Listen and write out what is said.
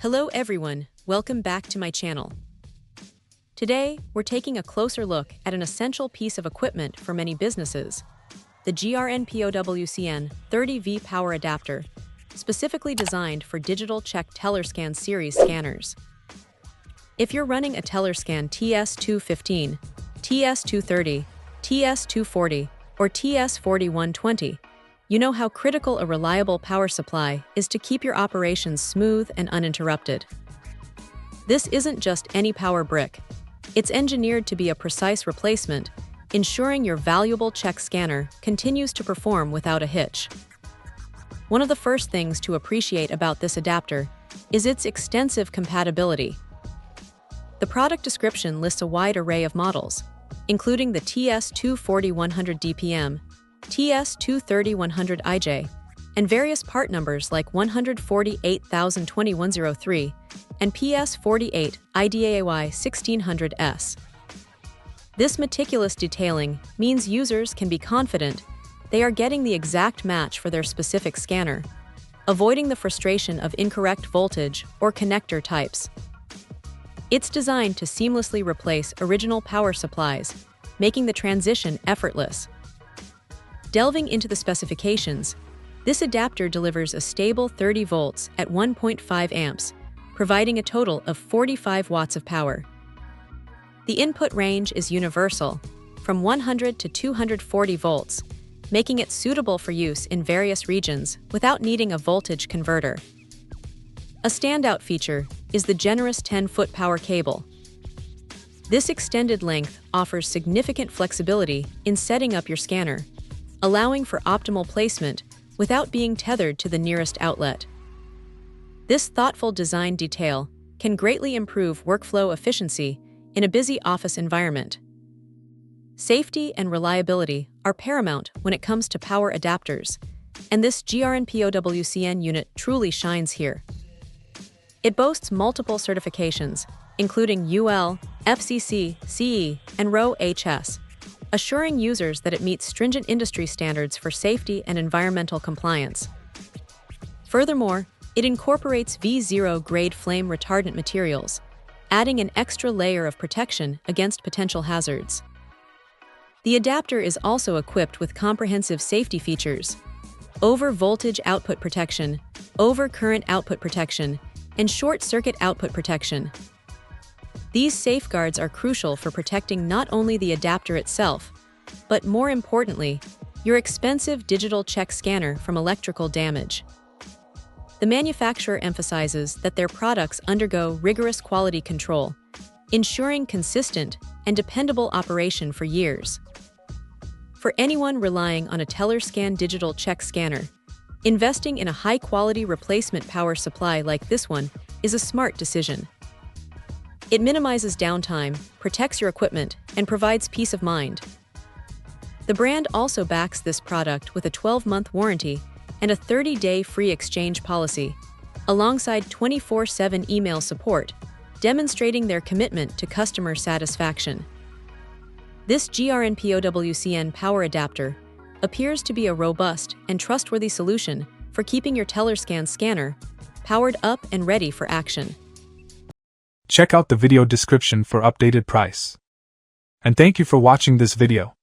Hello everyone, welcome back to my channel. Today, we're taking a closer look at an essential piece of equipment for many businesses, the GRNPOWCN 30V power adapter, specifically designed for digital check TellerScan series scanners. If you're running a TellerScan TS215, TS230, TS240, or TS4120, you know how critical a reliable power supply is to keep your operations smooth and uninterrupted. This isn't just any power brick. It's engineered to be a precise replacement, ensuring your valuable check scanner continues to perform without a hitch. One of the first things to appreciate about this adapter is its extensive compatibility. The product description lists a wide array of models, including the TS240 100 DPM, TS230 100IJ, and various part numbers like 148,02103 and PS48 IDAAY 1600S. This meticulous detailing means users can be confident they are getting the exact match for their specific scanner, avoiding the frustration of incorrect voltage or connector types. It's designed to seamlessly replace original power supplies, making the transition effortless. Delving into the specifications, this adapter delivers a stable 30 volts at 1.5 amps, providing a total of 45 watts of power. The input range is universal, from 100 to 240 volts, making it suitable for use in various regions without needing a voltage converter. A standout feature is the generous 10-foot power cable. This extended length offers significant flexibility in setting up your scanner, allowing for optimal placement without being tethered to the nearest outlet. This thoughtful design detail can greatly improve workflow efficiency in a busy office environment. Safety and reliability are paramount when it comes to power adapters, and this GRNPOWCN unit truly shines here. It boasts multiple certifications, including UL, FCC, CE, and RoHS, assuring users that it meets stringent industry standards for safety and environmental compliance. Furthermore, it incorporates V0 grade flame retardant materials, adding an extra layer of protection against potential hazards. The adapter is also equipped with comprehensive safety features: over-voltage output protection, over-current output protection, and short-circuit output protection. These safeguards are crucial for protecting not only the adapter itself, but more importantly, your expensive digital check scanner from electrical damage. The manufacturer emphasizes that their products undergo rigorous quality control, ensuring consistent and dependable operation for years. For anyone relying on a TellerScan digital check scanner, investing in a high-quality replacement power supply like this one is a smart decision. It minimizes downtime, protects your equipment, and provides peace of mind. The brand also backs this product with a 12-month warranty and a 30-day free exchange policy, alongside 24/7 email support, demonstrating their commitment to customer satisfaction. This GRNPOWCN power adapter appears to be a robust and trustworthy solution for keeping your TellerScan scanner powered up and ready for action. Check out the video description for updated price. And thank you for watching this video.